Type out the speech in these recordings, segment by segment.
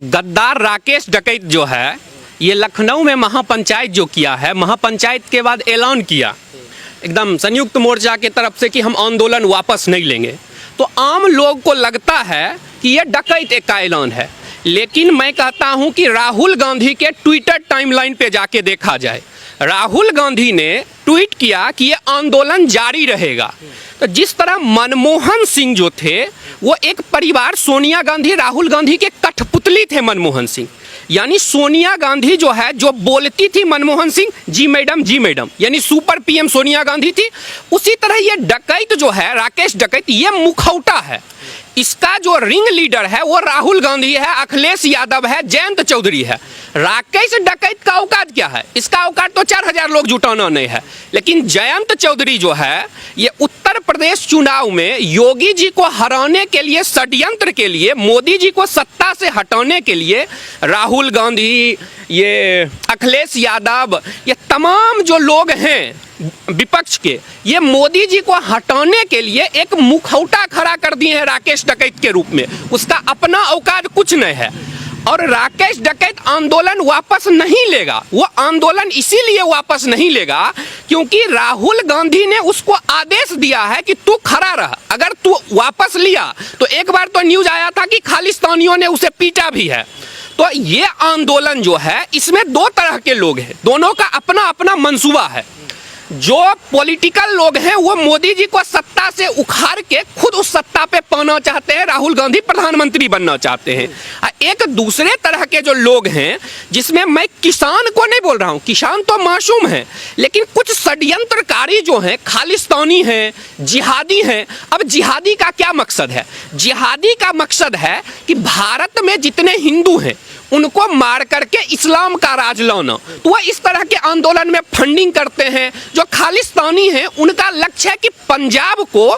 गद्दार राकेश डकैत जो है ये लखनऊ में महापंचायत जो किया है, महापंचायत के बाद ऐलान किया एकदम संयुक्त मोर्चा की तरफ से कि हम आंदोलन वापस नहीं लेंगे। तो आम लोग को लगता है कि ये डकैत एक का ऐलान है, लेकिन मैं कहता हूं कि राहुल गांधी के ट्विटर टाइमलाइन पे जाके देखा जाए। राहुल गांधी ने ट्वीट किया कि ये आंदोलन जारी रहेगा। तो जिस तरह मनमोहन सिंह जो थे वो एक परिवार, सोनिया गांधी राहुल गांधी के कठपुतली थे मनमोहन सिंह, यानी सोनिया गांधी जो है जो बोलती थी मनमोहन सिंह जी मैडम, यानी सुपर पीएम सोनिया गांधी थी। उसी तरह ये डकैत जो है राकेश डकैत ये मुखौटा है। इसका जो रिंग लीडर है वो राहुल गांधी है, अखिलेश यादव है, जयंत चौधरी है। राकेश डकैत का औकात क्या है? इसका औकात तो 4000 लोग जुटाना नहीं है। लेकिन जयंत चौधरी जो है ये उत्तर प्रदेश चुनाव में योगी जी को हराने के लिए, षड्यंत्र के लिए, मोदी जी को सत्ता से हटाने के लिए राहुल गांधी, ये अखिलेश यादव, ये तमाम जो लोग हैं विपक्ष के, ये मोदी जी को हटाने के लिए एक मुखौटा खड़ा कर दिए हैं राकेश डकैत के रूप में। उसका अपना औकात कुछ नहीं है। और राकेश डकैत आंदोलन वापस नहीं लेगा। वो आंदोलन इसीलिए वापस नहीं लेगा क्योंकि राहुल गांधी ने उसको आदेश दिया है कि तू खड़ा रह। अगर तू वापस लिया तो एक बार तो न्यूज आया था कि खालिस्तानियों ने उसे पीटा भी है। तो ये आंदोलन जो है इसमें दो तरह के लोग हैं, दोनों का अपना अपना मंसूबा है। जो पॉलिटिकल लोग हैं वो मोदी जी को सत्ता से उखाड़ के खुद उस सत्ता पे पाना चाहते हैं, राहुल गांधी प्रधानमंत्री बनना चाहते हैं। एक दूसरे तरह के जो लोग हैं, जिसमें मैं किसान को नहीं बोल रहा हूं, किसान तो मासूम है, लेकिन कुछ षड्यंत्रकारी जो हैं, खालिस्तानी हैं, जिहादी हैं। अब जिहादी का क्या मकसद है? जिहादी का मकसद है कि भारत में जितने हिंदू हैं उनको मार करके इस्लाम का राज लाना। तो वह इस तरह के आंदोलन में फंडिंग करते हैं। जो खालिस्तानी हैं उनका लक्ष्य है कि पंजाब को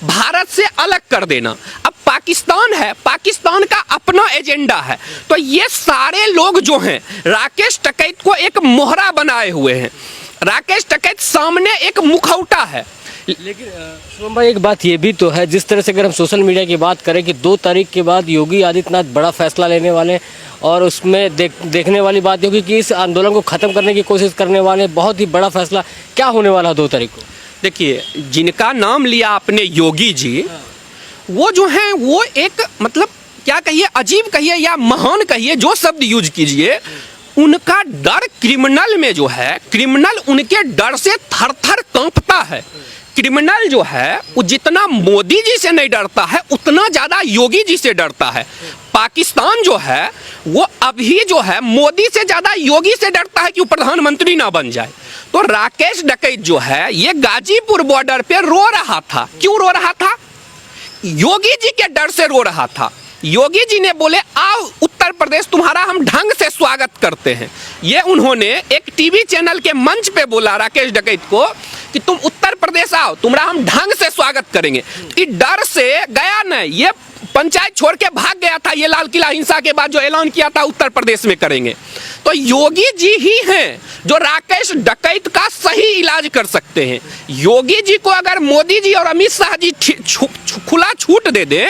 भारत से अलग कर देना। अब पाकिस्तान है, पाकिस्तान का अपना एजेंडा है। तो ये सारे लोग जो हैं राकेश डकैत को एक मोहरा बनाए हुए हैं। राकेश डकैत सामने एक मुखौटा है। लेकिन शुभम भाई, एक बात ये भी तो है, जिस तरह से अगर हम सोशल मीडिया की बात करें कि 2 तारीख के बाद योगी आदित्यनाथ बड़ा फैसला लेने वाले, और उसमें देखने वाली बात होगी कि इस आंदोलन को ख़त्म करने की कोशिश करने वाले, बहुत ही बड़ा फैसला क्या होने वाला है 2 तारीख को। देखिए, जिनका नाम लिया आपने योगी जी, वो जो हैं वो एक मतलब क्या कहिए, अजीब कहिए या महान कहिए, जो शब्द यूज कीजिए, उनका डर क्रिमिनल में जो है, क्रिमिनल उनके डर से थर थर कांपता है। क्रिमिनल जो है वो जितना मोदी जी से नहीं डरता है उतना ज्यादा योगी जी से डरता है। पाकिस्तान जो है वो अभी जो है मोदी से ज्यादा योगी से डरता है कि वो प्रधानमंत्री ना बन जाए। तो राकेश डकैत जो है ये गाजीपुर बॉर्डर पे रो रहा था। क्यों रो रहा था? योगी जी के डर से रो रहा था। योगी जी ने बोले आओ उत्तर प्रदेश, तुम्हारा हम ढंग से स्वागत करते हैं। ये उन्होंने एक टीवी चैनल के मंच पे बोला राकेश डकैत को कि तुम उत्तर प्रदेश आओ, तुम्हारा हम ढंग से स्वागत करेंगे। कि डर से गया नहीं, ये पंचायत छोड़ के भाग गया था। ये लाल किला हिंसा के बाद जो ऐलान किया था उत्तर प्रदेश में करेंगे। तो योगी जी ही हैं जो राकेश डकैत का सही इलाज कर सकते हैं। योगी जी को अगर मोदी जी और अमित शाह जी खुला छूट दे दे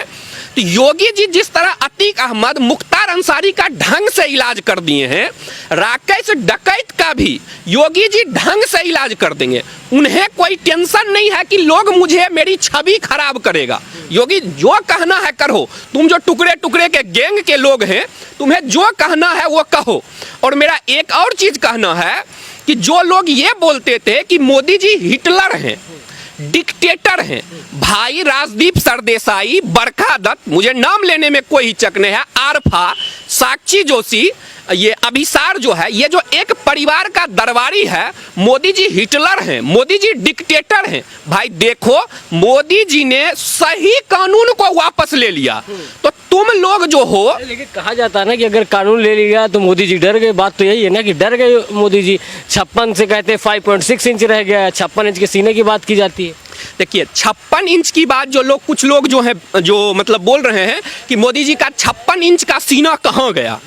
तो योगी जी जिस तरह अतीक अहमद, मुख्तार अंसारी का ढंग से इलाज कर दिए हैं, राकेश डकैत का भी योगी जी ढंग से इलाज कर देंगे। उन्हें कोई टेंशन नहीं है कि लोग मुझे, मेरी छवि खराब करेगा। योगी जो कहना है करो। तुम जो टुकड़े टुकड़े के गैंग के लोग हैं, तुम्हें जो कहना है वो कहो। और मेरा एक और चीज कहना है कि जो लोग ये बोलते थे कि मोदी जी हिटलर हैं, डिक्टेटर हैं, भाई राजदीप सरदेसाई, बरखा दत्त, मुझे नाम लेने में कोई हिचक नहीं है, आरफा, साक्षी जोशी, ये अभिसार जो है, ये जो एक परिवार का दरबारी है, मोदी जी हिटलर हैं, मोदी जी डिक्टेटर हैं। भाई देखो, मोदी जी ने सही कानून को वापस ले लिया। तो तुम लोग जो हो, लेकिन कहा जाता है ना कि अगर कानून ले लिया तो मोदी जी डर गए। बात तो यही है ना कि डर गए मोदी जी। 56 से कहते 5.6 इंच रह गया, 56 इंच के सीने की बात की जाती है। देखिए 56 इंच की बात जो लोग कुछ लोग जो है जो मतलब बोल रहे हैं कि मोदी जी का 56 इंच का सीना कहाँ गया,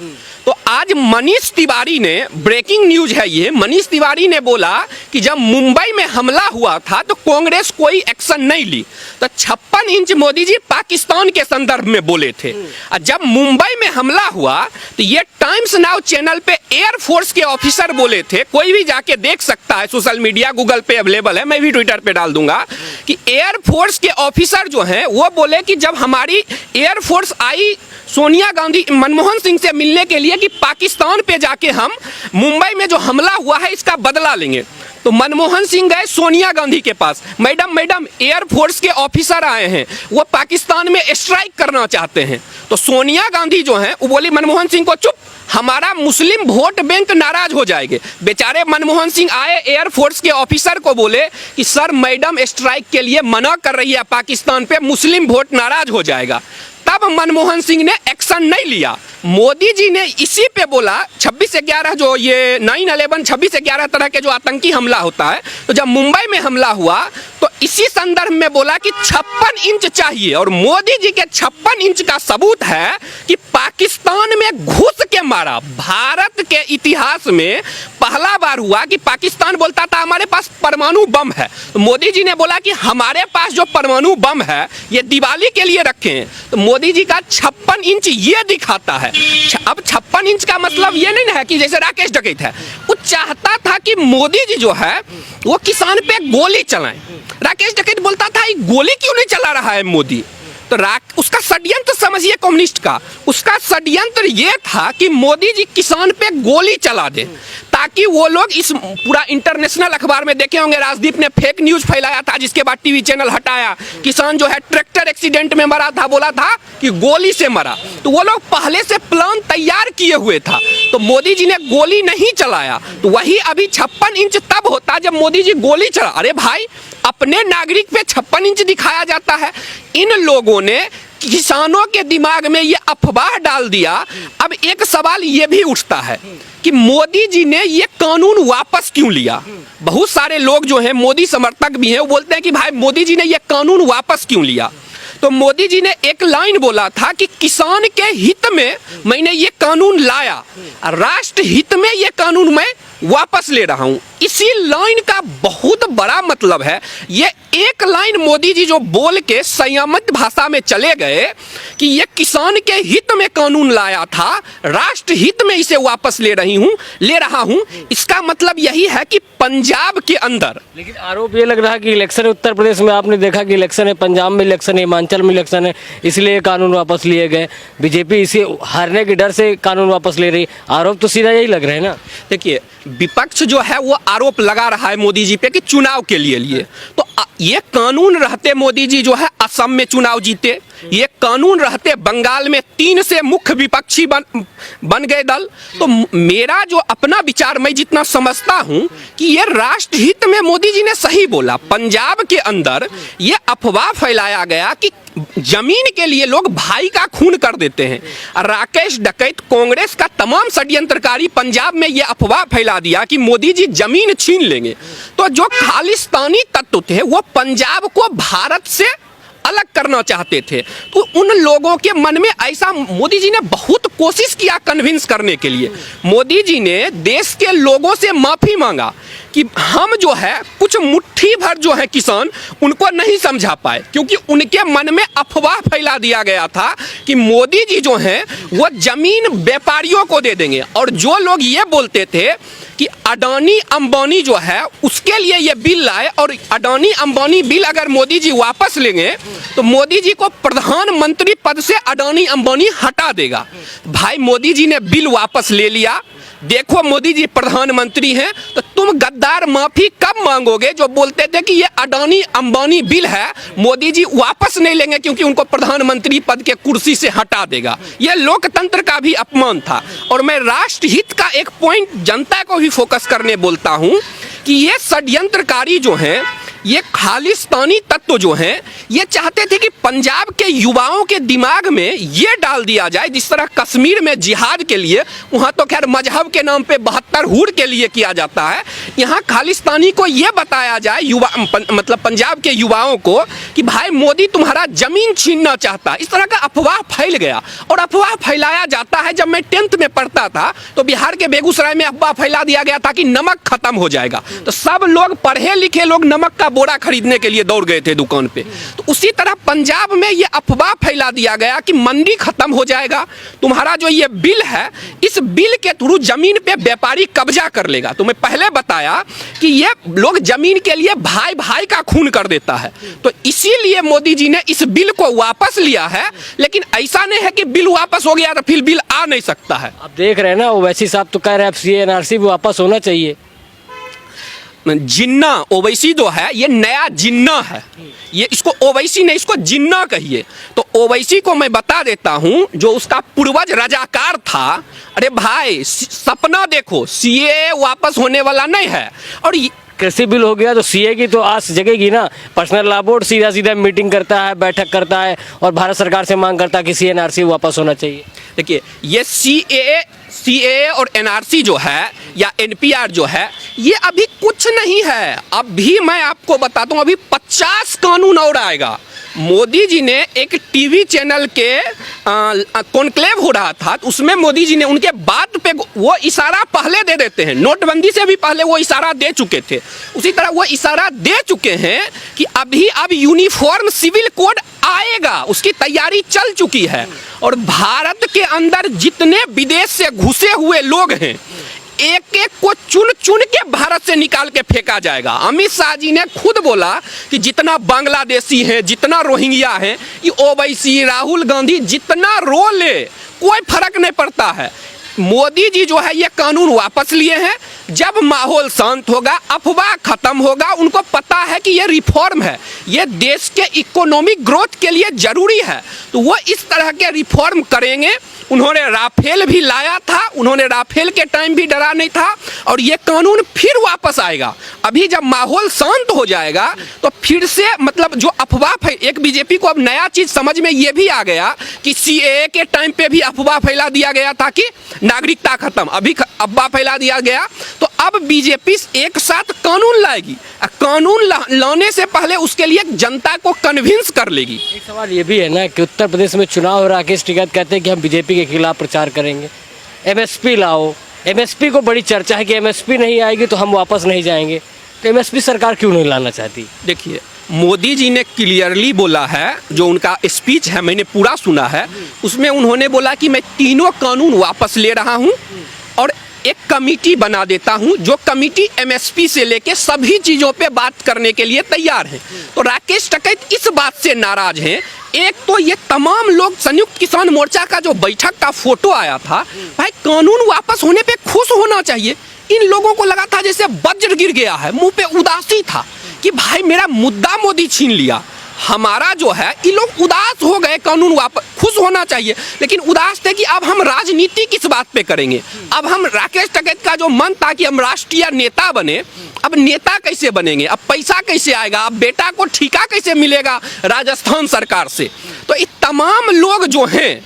तो आज मनीष तिवारी ने, ब्रेकिंग न्यूज है ये, मनीष तिवारी ने बोला कि जब मुंबई में हमला हुआ था तो कांग्रेस कोई एक्शन नहीं ली, तो 56 इंच मोदी जी पाकिस्तान के संदर्भ में बोले थे। और जब मुंबई में हमला हुआ तो ये टाइम्स नाउ चैनल पे एयरफोर्स के ऑफिसर बोले थे, कोई भी जाके देख सकता है, सोशल मीडिया गूगल पे अवेलेबल है, मैं भी ट्विटर पे डाल दूंगा, कि एयरफोर्स के ऑफिसर जो हैं वो बोले कि जब हमारी एयरफोर्स आई सोनिया गांधी, मनमोहन सिंह से मिलने के लिए कि पाकिस्तान पे जाके हम मुंबई में जो हमला हुआ है इसका बदला लेंगे, तो मनमोहन सिंह गए सोनिया गांधी के पास, मैडम एयरफोर्स के ऑफिसर आए हैं, वो पाकिस्तान में स्ट्राइक करना चाहते हैं। तो सोनिया गांधी जो हैं वो बोली मनमोहन सिंह को, चुप, हमारा मुस्लिम वोट बैंक नाराज हो जाएंगे। बेचारे मनमोहन सिंह आए एयरफोर्स के ऑफिसर को बोले कि सर मैडम स्ट्राइक के लिए मना कर रही है पाकिस्तान पे, मुस्लिम वोट नाराज हो जाएगा। तब मनमोहन सिंह ने एक्शन नहीं लिया। मोदी जी ने इसी पे बोला 26/11 जो ये 9/11 26/11 तरह के जो आतंकी हमला होता है, तो जब मुंबई में हमला हुआ तो इसी संदर्भ में बोला कि 56 इंच चाहिए, और मोदी जी के 56 इंच का सबूत है कि पाकिस्तान में घुस के मारा। भारत के इतिहास में पहला बार हुआ कि पाकिस्तान बोलता था हमारे पास परमाणु बम है, तो मोदी जी ने बोला कि हमारे पास जो परमाणु बम है ये दिवाली के लिए रखे हैं, तो मोदी जी का 56 इंच ये दिखाता है। अब 56 इंच का मतलब ये नहीं है कि जैसे राकेश डकैत है, वो चाहता था कि मोदी जी जो है वो किसान पे गोली चलाएं। राकेश डकैत बोलता था ये गोली क्यों नहीं चला रहा है मोदी, तो उसका षड्यंत्र समझिए कम्युनिस्ट का, उसका षड्यंत्र ये था कि मोदी जी किसान पे गोली चला दे, ताकि वो लोग इस पूरा इंटरनेशनल अखबार में देखे होंगे, राजदीप ने फेक न्यूज फैलाया था जिसके बाद टीवी चैनल हटाया, किसान जो है ट्रैक्टर एक्सीडेंट में मरा था, बोला था कि गोली से मरा, तो वो लोग पहले से प्लान तैयार किए हुए था, तो मोदी जी ने गोली नहीं चलाया। तो वही अभी 56 इंच तब होता जब मोदी जी गोली चला। अरे भाई, अपने नागरिक पे 56 इंच दिखाया जाता है। इन लोगों ने किसानों के दिमाग में ये अफवाह डाल दिया। अब एक सवाल ये भी उठता है कि मोदी जी ने ये कानून वापस क्यों लिया। बहुत सारे लोग जो हैं मोदी समर्थक भी हैं, वो बोलते हैं कि भाई मोदी जी ने ये कानून वापस क्यों लिया। तो मोदी जी ने एक लाइन बोला था कि किसान के हित में मैंने ये कानून लाया, राष्ट्र हित में ये कानून मैं वापस ले रहा हूं। इसी लाइन का बहुत बड़ा मतलब है, ये एक लाइन मोदी जी जो बोल के संयमित भाषा में चले गए कि ये किसान के हित में कानून लाया था, राष्ट्र हित में इसे वापस ले रहा हूं, इसका मतलब यही है कि पंजाब के अंदर। लेकिन आरोप ये लग रहा है कि इलेक्शन है उत्तर प्रदेश में, आपने देखा कि इलेक्शन है, पंजाब में इलेक्शन है, हिमाचल में इलेक्शन है, इसलिए कानून वापस लिए गए। बीजेपी इसे हारने के डर से कानून वापस ले रही, आरोप तो सीधा यही लग रहा है ना। देखिए, विपक्ष जो है वो आरोप लगा रहा है मोदी जी पे कि चुनाव के लिए तो ये कानून रहते मोदी जी जो है असम में चुनाव जीते, ये कानून रहते बंगाल में 3 से मुख्य विपक्षी बन गए दल। तो मेरा जो अपना विचार, मैं जितना समझता हूं कि ये राष्ट्र हित में मोदी जी ने सही बोला। पंजाब के अंदर ये अफवाह फैलाया गया कि जमीन के लिए लोग भाई का खून कर देते हैं। राकेश डकैत, कांग्रेस का तमाम षड्यंत्रकारी पंजाब में ये अफवाह फैला दिया कि मोदी जी जमीन छीन लेंगे। तो जो खालिस्तानी तत्व थे वो पंजाब को भारत से अलग करना चाहते थे। तो उन लोगों के मन में ऐसा, मोदी जी ने बहुत कोशिश किया कन्विंस करने के लिए। मोदी जी ने देश के लोगों से माफी मांगा कि हम जो है कुछ मुट्ठी भर जो है किसान उनको नहीं समझा पाए, क्योंकि उनके मन में अफवाह फैला दिया गया था कि मोदी जी जो हैं वो जमीन व्यापारियों को दे देंगे। और जो लोग ये बोलते थे कि अडानी अंबानी जो है उसके लिए ये बिल लाए, और अडानी अंबानी बिल अगर मोदी जी वापस लेंगे तो मोदी जी को प्रधानमंत्री पद से अडानी अंबानी हटा देगा। भाई, मोदी जी ने बिल वापस ले लिया, देखो मोदी जी प्रधानमंत्री हैं, तो तुम गद्दार माफी कब मांगोगे जो बोलते थे कि ये अडानी अंबानी बिल है, मोदी जी वापस नहीं लेंगे क्योंकि उनको प्रधानमंत्री पद के कुर्सी से हटा देगा। यह लोकतंत्र का भी अपमान था। और मैं राष्ट्रहित का एक पॉइंट जनता को भी फोकस करने बोलता हूं कि ये षड्यंत्रकारी जो हैं ये खालिस्तानी तत्व जो हैं ये चाहते थे कि पंजाब के युवाओं के दिमाग में ये डाल दिया जाए, जिस तरह कश्मीर में जिहाद के लिए, वहाँ तो खैर मजहब के नाम पे 72 हुर के लिए किया जाता है, यहाँ खालिस्तानी को ये बताया जाए युवा मतलब पंजाब के युवाओं को कि भाई मोदी तुम्हारा जमीन छीनना चाहता है। इस तरह का अफवाह फैल गया और अफवाह फैलाया जाता है। जब मैं 10th में पढ़ता था तो बिहार के बेगूसराय में अफवाह फैला दिया गया था कि नमक खत्म हो जाएगा, तो सब लोग पढ़े लिखे लोग नमक का बोरा खरीदने के लिए दौड़ गए थे दुकान पे। तो उसी तरह पंजाब में ये अफवाह फैला दिया गया कि मंडी खत्म हो जाएगा, तुम्हारा जो ये बिल है इस बिल के थ्रू जमीन पे व्यापारी कब्जा कर लेगा। तो मैं पहले बताया कि ये लोग जमीन के लिए भाई भाई का खून कर देता है, तो इसीलिए मोदी जी ने इस बिल को वापस लिया है। लेकिन ऐसा नहीं है कि बिल वापस हो गया तो फिर बिल आ नहीं सकता है। आप देख रहे हैं ना, ओवैसी साहब तो कह रहे हैं अब सीए एनआरसी भी वापस होना चाहिए। जिन्ना ओवैसी जो है ये नया जिन्ना है, ये इसको ओवैसी नहीं इसको जिन्ना कहिए। तो ओवैसी को मैं बता देता हूं, जो उसका पूर्वज रजाकार था, अरे भाई सपना देखो, सीए वापस होने वाला नहीं है। और कृषि बिल हो गया तो सीए की तो आस जगेगी ना। पर्सनल लॉ बोर्ड सीधा सीधा मीटिंग करता है, बैठक करता है और भारत सरकार से मांग करता है कि सीए एनआरसी वापस होना चाहिए। देखिए ये सीए और एनआरसी जो है या एनपीआर जो है ये अभी कुछ नहीं है। अभी मैं आपको बताता हूँ, अभी 50 कानून और आएगा। मोदी जी ने एक टीवी चैनल के कॉन्क्लेव हो रहा था, तो उसमें मोदी जी ने उनके बात पे वो इशारा पहले दे देते हैं, नोटबंदी से भी पहले वो इशारा दे चुके थे। उसी तरह वो इशारा दे चुके हैं कि अभी अब यूनिफॉर्म सिविल कोड आएगा, उसकी तैयारी चल चुकी है। और भारत के अंदर जितने विदेश से घुसे हुए लोग हैं एक एक को चुन चुन के भारत से निकाल के फेंका जाएगा। अमित शाह जी ने खुद बोला कि जितना बांग्लादेशी हैं, जितना रोहिंग्या हैं, ये ओवैसी, राहुल गांधी जितना रो ले कोई फर्क नहीं पड़ता है। मोदी जी जो है ये कानून वापस लिए हैं। जब माहौल शांत होगा, अफवाह खत्म होगा, उनको पता है कि ये रिफॉर्म है, ये देश के इकोनॉमिक ग्रोथ के लिए जरूरी है, तो वो इस तरह के रिफॉर्म करेंगे। उन्होंने राफेल भी लाया था, उन्होंने राफेल के टाइम भी डरा नहीं था, और ये कानून फिर वापस आएगा। अभी जब माहौल शांत हो जाएगा तो फिर से मतलब जो अफवाह, एक बीजेपी को अब नया चीज समझ में ये भी आ गया कि सीएए के टाइम पे भी अफवाह फैला दिया गया था कि नागरिकता खत्म, अभी अफवाह फैला दिया गया। तो अब बीजेपी एक साथ कानून लाएगी, कानून लाने से पहले उसके लिए जनता को कन्विंस कर लेगी। एक सवाल ये भी है ना कि उत्तर प्रदेश में चुनाव हो, राकेश टिकैत कहते हैं कि हम बीजेपी के खिलाफ प्रचार करेंगे, एमएसपी लाओ। एमएसपी को बड़ी चर्चा है कि एमएसपी नहीं आएगी तो हम वापस नहीं जाएंगे, तो एमएसपी सरकार क्यों नहीं लाना चाहती? देखिए मोदी जी ने क्लियरली बोला है, जो उनका स्पीच है मैंने पूरा सुना है, उसमें उन्होंने बोला कि मैं तीनों कानून वापस ले रहा हूं और एक कमेटी बना देता हूं, जो कमेटी एमएसपी से लेके सभी चीजों पे बात करने के लिए तैयार है। तो राकेश टिकैत इस बात से नाराज हैं। एक तो ये तमाम लोग, संयुक्त किसान मोर्चा का जो बैठक का फोटो आया था, भाई कानून वापस होने पे खुश होना चाहिए। इन लोगों को लगा था जैसे वज्र गिर गया है, मुंह पे उदासी था कि भाई मेरा मुद्दा मोदी छीन लिया, हमारा जो है। ये लोग उदास हो गए, कानून वापस, खुश होना चाहिए लेकिन उदास थे कि अब हम राजनीति किस बात पे करेंगे। अब हम, राकेश टिकैत का जो मन था कि हम राष्ट्रीय नेता बने, अब नेता कैसे बनेंगे, अब पैसा कैसे आएगा, अब बेटा को ठेका कैसे मिलेगा राजस्थान सरकार से। तो ये तमाम लोग जो हैं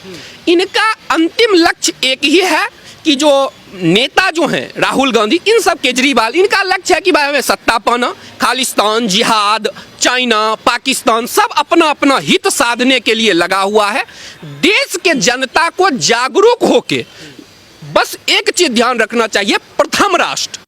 इनका अंतिम लक्ष्य एक ही है कि जो नेता जो हैं राहुल गांधी, इन सब, केजरीवाल, इनका लक्ष्य है कि भाई हमें सत्ता पाना। खालिस्तान, जिहाद, चाइना, पाकिस्तान सब अपना अपना हित साधने के लिए लगा हुआ है। देश के जनता को जागरूक होके बस एक चीज ध्यान रखना चाहिए, प्रथम राष्ट्र।